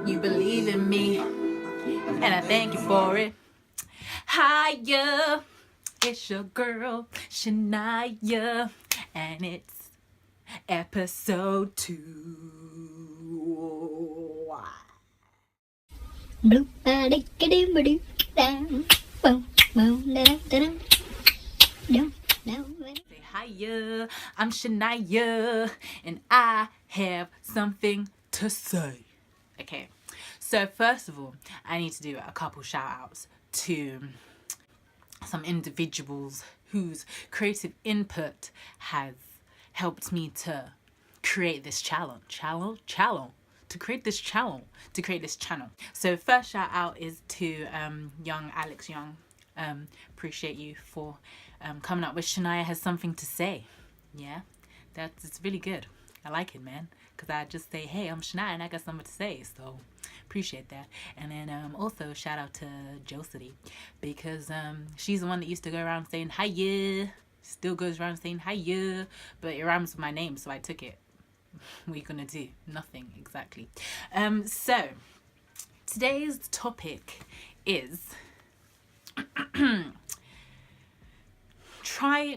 You believe in me, and I thank you for it. Hiya, it's your girl Shania, and it's episode 2. Say hiya, I'm Shania, and I have something to say. Okay, so first of all, I need to do a couple shout outs to some individuals whose creative input has helped me to create this channel. So first shout out is to young Alex Young. Appreciate you for coming up with Shania Has Something to Say. Yeah, it's really good. I like it, man, because I just say, hey, I'm Shania and I got something to say, so appreciate that. And then also shout out to Josie, because she's the one that used to go around saying hiya, still goes around saying hiya, but it rhymes with my name, so I took it. What are you gonna do? Nothing, exactly. So today's topic is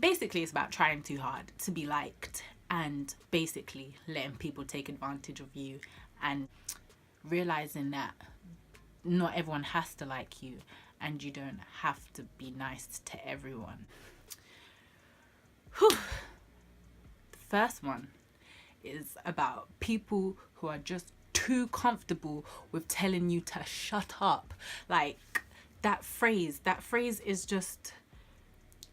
basically it's about trying too hard to be liked, and basically letting people take advantage of you, and realizing that not everyone has to like you, and you don't have to be nice to everyone. Whew. The first one is about people who are just too comfortable with telling you to shut up. Like that phrase is just,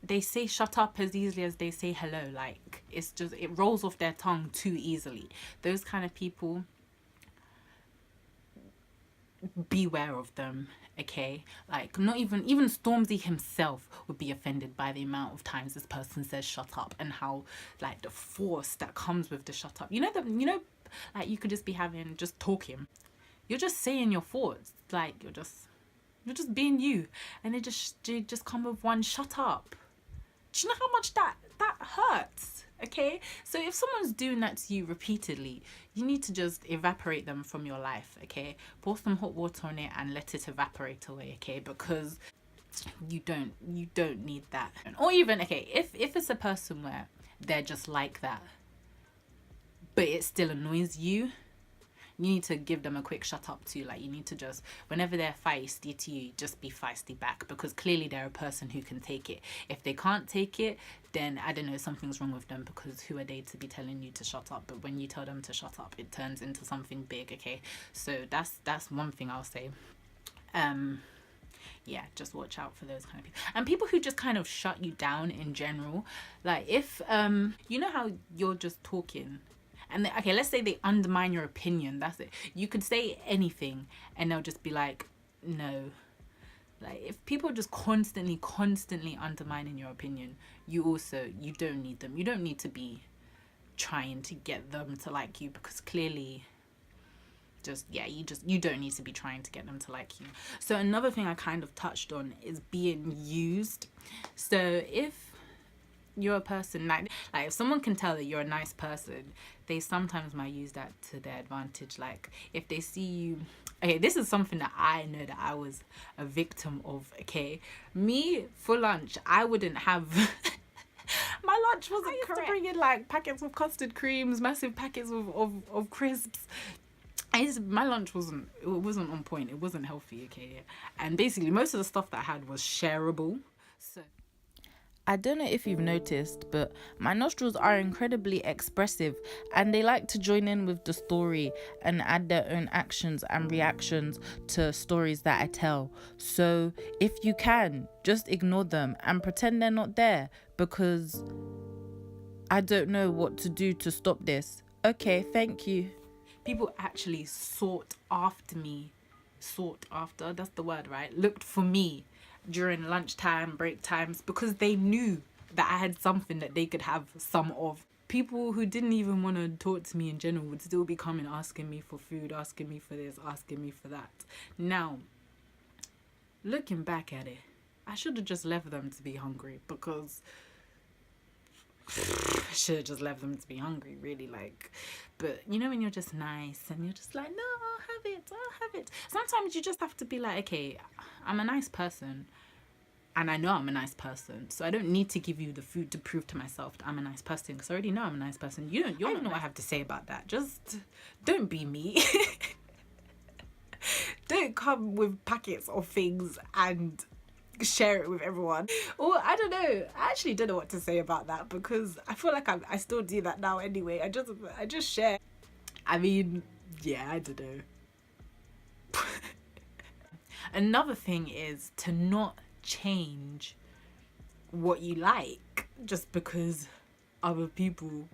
they say shut up as easily as they say hello. Like it's just, it rolls off their tongue too easily. Those kind of people, beware of them, okay? Like not even Stormzy himself would be offended by the amount of times this person says shut up, and how like the force that comes with the shut up. You know, like you could just be talking, you're just saying your thoughts, like you're just being you, and they just come with one shut up. Do you know how much that hurts? Okay, so if someone's doing that to you repeatedly, you need to just evaporate them from your life. Okay, pour some hot water on it and let it evaporate away. Okay, because you don't need that. Or even, okay, if it's a person where they're just like that, but it still annoys you, you need to give them a quick shut up too. Like you need to just, whenever they're feisty to you, just be feisty back, because clearly they're a person who can take it. If they can't take it, then I don't know, something's wrong with them, because who are they to be telling you to shut up? But when you tell them to shut up, it turns into something big. Okay, so that's one thing I'll say. Yeah, just watch out for those kind of people, and people who just kind of shut you down in general. Like if you know how you're just talking, and okay, let's say they undermine your opinion. That's it. You could say anything and they'll just be like, no. Like if people are just constantly undermining your opinion, you don't need them. You don't need to be trying to get them to like you, because clearly you don't need to be trying to get them to like you. So another thing I kind of touched on is being used. So if you're a person like if someone can tell that you're a nice person, they sometimes might use that to their advantage. Like if they see you, okay, this is something that I know that I was a victim of. Okay, me for lunch, I wouldn't have my lunch wasn't correct. I used to bring in like packets of custard creams, massive packets of crisps. My lunch wasn't on point. It wasn't healthy. Okay, and basically most of the stuff that I had was shareable. So I don't know if you've noticed, but my nostrils are incredibly expressive, and they like to join in with the story and add their own actions and reactions to stories that I tell. So if you can, just ignore them and pretend they're not there, because I don't know what to do to stop this. Okay, thank you. People actually sought after, that's the word, right? Looked for me during lunchtime, break times, because they knew that I had something that they could have some of. People who didn't even want to talk to me in general would still be coming, asking me for food, asking me for this, asking me for that. Now, looking back at it, I should have just left them to be hungry, because I should have just left them to be hungry, really. Like, but you know when you're just nice and you're just like, no, I'll have Sometimes you just have to be like, okay, I'm a nice person. And I know I'm a nice person, so I don't need to give you the food to prove to myself that I'm a nice person, because I already know I'm a nice person. You don't know what I have to say about that. Just don't be me. Don't come with packets of things and share it with everyone. Or I don't know. I actually don't know what to say about that, because I feel like I still do that now anyway. I just share. I mean, yeah, I don't know. Another thing is to not change what you like just because other people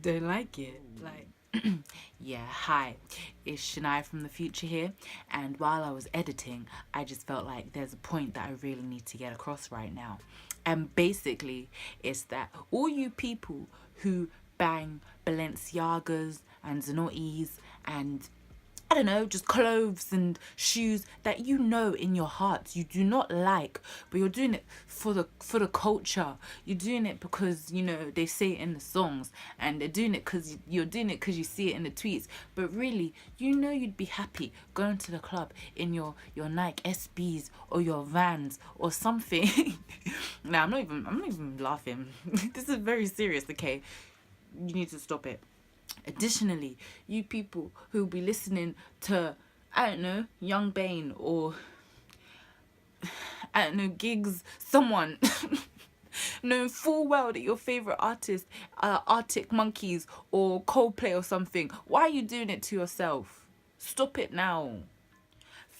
don't like it. Like, yeah, hi, it's Shania from the future here, and while I was editing, I just felt like there's a point that I really need to get across right now. And basically, it's that all you people who bang Balenciagas and Zanottis and I don't know, just clothes and shoes that you know in your heart you do not like, but you're doing it for the culture. You're doing it because, you know, they say it in the songs, and they're doing it because you're doing it because you see it in the tweets. But really, you know, you'd be happy going to the club in your Nike SBs or your Vans or something. Nah, I'm not even laughing. This is very serious, okay? You need to stop it. Additionally, you people who'll be listening to, I don't know, Young Bane or, I don't know, Gigs, someone, knowing full well that your favourite artist are Arctic Monkeys or Coldplay or something. Why are you doing it to yourself? Stop it now.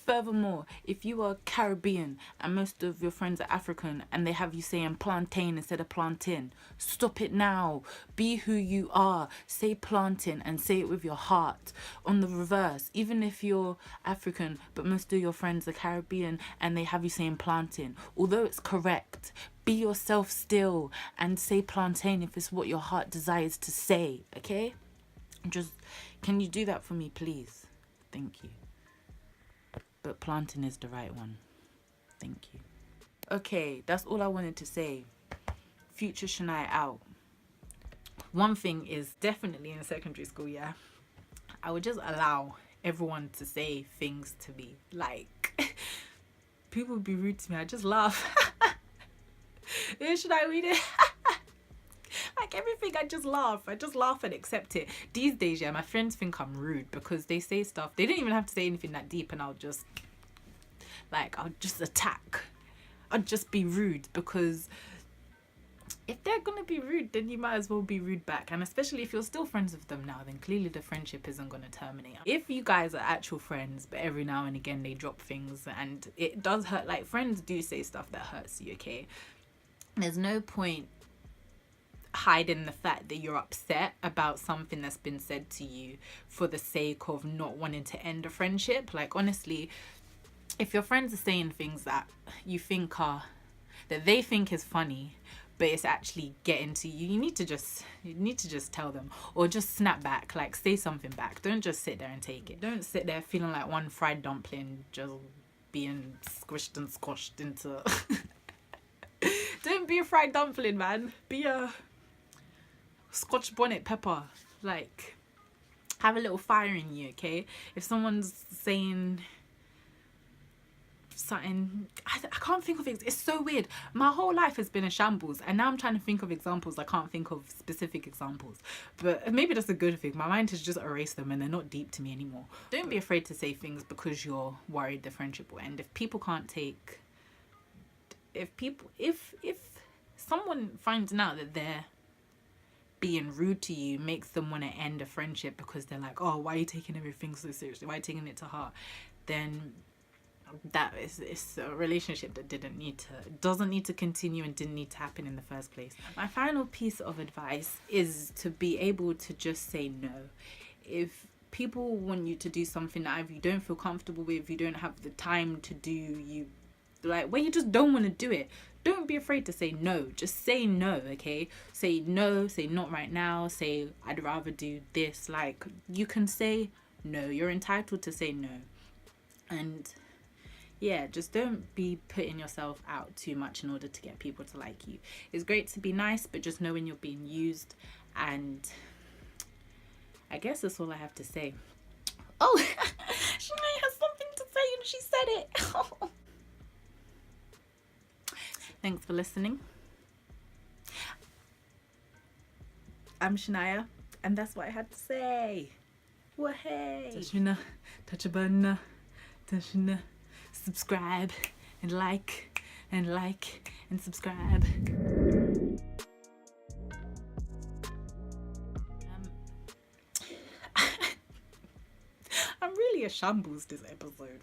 Furthermore, if you are Caribbean and most of your friends are African and they have you saying plantain instead of plantain, stop it now. Be who you are. Say plantain and say it with your heart. On the reverse, even if you're African but most of your friends are Caribbean and they have you saying plantain, although it's correct, be yourself still and say plantain if it's what your heart desires to say, okay? Just, can you do that for me, please? Thank you. But planting is the right one. Thank you. Okay, that's all I wanted to say. Future Shania out. One thing is definitely in secondary school, yeah, I would just allow everyone to say things to me. Like, people would be rude to me. I just laugh. Should I read it? Like everything, I just laugh and accept it. These days, yeah, my friends think I'm rude because they say stuff. They didn't even have to say anything that deep, and I'll just attack. I'll just be rude, because if they're gonna be rude, then you might as well be rude back. And especially if you're still friends with them now, then clearly the friendship isn't gonna terminate. If you guys are actual friends, but every now and again they drop things and it does hurt, like friends do say stuff that hurts you, okay? There's no point hiding the fact that you're upset about something that's been said to you for the sake of not wanting to end a friendship. Like, honestly, if your friends are saying things that you think are, that they think is funny, but it's actually getting to you, you need to just tell them, or just snap back, like say something back. Don't just sit there and take it. Don't sit there feeling like one fried dumpling just being squished and squashed into don't be a fried dumpling, man. Be a Scotch bonnet pepper. Like, have a little fire in you, okay? If someone's saying something, I can't think of it. It's so weird. My whole life has been a shambles, and now I'm trying to think of examples. I can't think of specific examples, but maybe that's a good thing. My mind has just erased them and they're not deep to me anymore. Don't be afraid to say things because you're worried the friendship will end. If someone finds out that they're being rude to you makes them want to end a friendship because they're like, oh, why are you taking everything so seriously? Why are you taking it to heart? Then it's a relationship that doesn't need to continue and didn't need to happen in the first place. My final piece of advice is to be able to just say no. If people want you to do something that either you don't feel comfortable with, you don't have the time to do, where you just don't want to do it, don't be afraid to say no. Just say no, okay? Say no, say not right now, say I'd rather do this. Like, you can say no. You're entitled to say no. And yeah, just don't be putting yourself out too much in order to get people to like you. It's great to be nice, but just know when you're being used. And I guess that's all I have to say. Oh, Shania, Thanks for listening. I'm Shania, and that's what I had to say. Well, hey. Tashina, touch a button, Tashina, subscribe and like and subscribe. I'm really a shambles this episode.